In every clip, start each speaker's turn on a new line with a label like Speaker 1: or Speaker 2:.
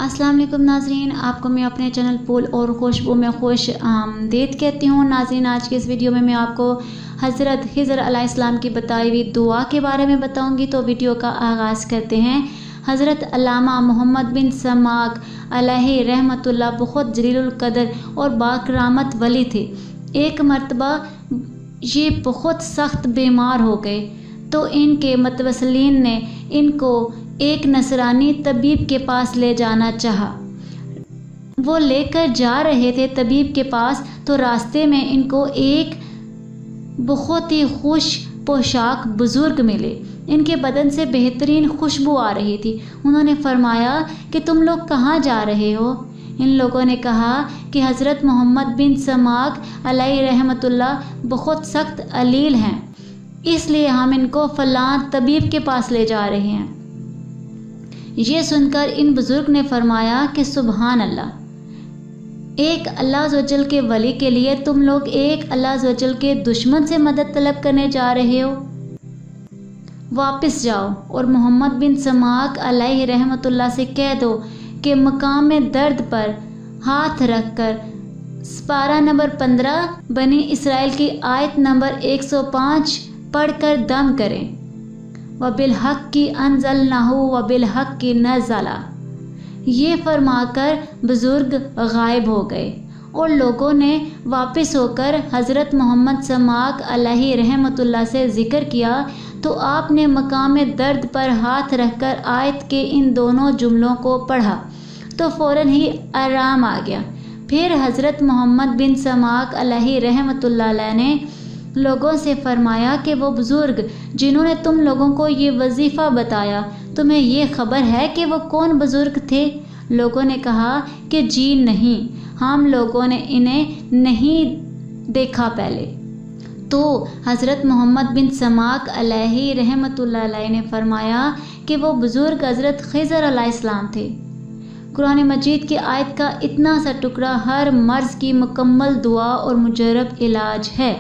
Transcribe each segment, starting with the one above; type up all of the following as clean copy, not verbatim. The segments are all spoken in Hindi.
Speaker 1: अस्सलाम वालेकुम नाज़रीन, आपको मैं अपने चैनल फूल और खुशबू में खुश आमदीद कहती हूँ। नाज़रीन, आज के इस वीडियो में मैं आपको हज़रत खिज़र अलैहिस्सलाम की बताई हुई दुआ के बारे में बताऊँगी। तो वीडियो का आगाज़ करते हैं। हज़रत अल्लामा मोहम्मद बिन समाक अलैहि रहमतुल्लाह बहुत जलीलुल कदर और बाकरामत वली थे। एक मर्तबा ये बहुत सख्त बीमार हो गए तो इनके मतवसलीन ने इनको एक नसरानी तबीब के पास ले जाना चाहा। वो लेकर जा रहे थे तबीब के पास तो रास्ते में इनको एक बहुत ही खुश पोशाक बुज़ुर्ग मिले। इनके बदन से बेहतरीन खुशबू आ रही थी। उन्होंने फरमाया कि तुम लोग कहाँ जा रहे हो? इन लोगों ने कहा कि हज़रत मोहम्मद बिन समाक अलैहि रहमतुल्लाह बहुत सख्त अलील हैं, इसलिए हम इनको फ़लाँ तबीब के पास ले जा रहे हैं। ये सुनकर इन बुज़ुर्ग ने फरमाया कि सुबहान अल्लाह, एक अल्लाह अज़्ज़वजल के वली के लिए तुम लोग एक अल्लाह अज़्ज़वजल के दुश्मन से मदद तलब करने जा रहे हो। वापस जाओ और मोहम्मद बिन समाक अलैहि रहमतुल्लाह से कह दो कि मकाम में दर्द पर हाथ रखकर पारा नंबर 15 बनी इसराइल की आयत नंबर 105 पढ़कर दम करें। वबिल हक़ की अनज़लनाहु वबिल हक़ की नज़ला। ये फरमाकर बुज़ुर्ग गायब हो गए और लोगों ने वापस होकर हज़रत मोहम्मद समाक अलैहि रहमतुल्लाह से ज़िक्र किया तो आपने मकाम दर्द पर हाथ रखकर आयत के इन दोनों जुमलों को पढ़ा तो फ़ौरन ही आराम आ गया। फिर हज़रत मोहम्मद बिन समाक अलैहि रहमतुल्लाह ने लोगों से फरमाया कि वो बुज़ुर्ग जिन्होंने तुम लोगों को ये वजीफ़ा बताया, तुम्हें ये ख़बर है कि वो कौन बुज़ुर्ग थे? लोगों ने कहा कि जी नहीं, हम लोगों ने इन्हें नहीं देखा पहले। तो हज़रत मोहम्मद बिन समाक अलैहि रहमतुल्लाह अलैहि ने फरमाया कि वो बुज़ुर्ग हज़रत खिज़र अलैहिस्सलाम थे। कुरान मजीद की आयत का इतना सा टुकड़ा हर मर्ज़ की मुकम्मल दुआ और मुजर्रब इलाज है।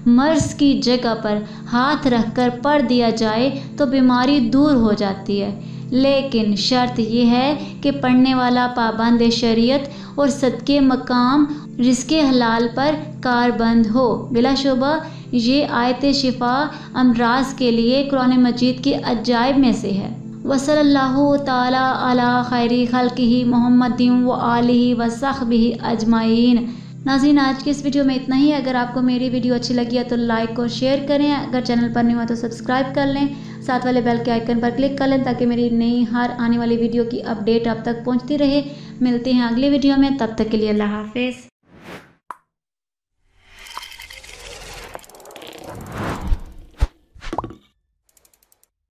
Speaker 1: मर्ज़ की जगह पर हाथ रखकर पढ़ दिया जाए तो बीमारी दूर हो जाती है, लेकिन शर्त यह है कि पढ़ने वाला पाबंद शरीयत और सदके मकाम रिज़्क़े हलाल पर कारबंद हो। बिलाशुबा ये आयत शिफा अमराज के लिए कुरान मजीद की अजायब में से है। वसल्लल्लाहु ताला अला खैरी खल्क़िही मुहम्मदिन व आलिही व सहबिही अजमाइन। नाज़रीन, आज की इस वीडियो में इतना ही। अगर आपको मेरी वीडियो अच्छी लगी है तो लाइक और शेयर करें। अगर चैनल पर नहीं हुआ तो सब्सक्राइब कर लें, साथ वाले बेल के आइकन पर क्लिक कर लें ताकि मेरी नई हर आने वाली वीडियो की अपडेट आप तक पहुंचती रहे। मिलते हैं अगले वीडियो में, तब तक के लिए अल्लाह हाफ़िज़।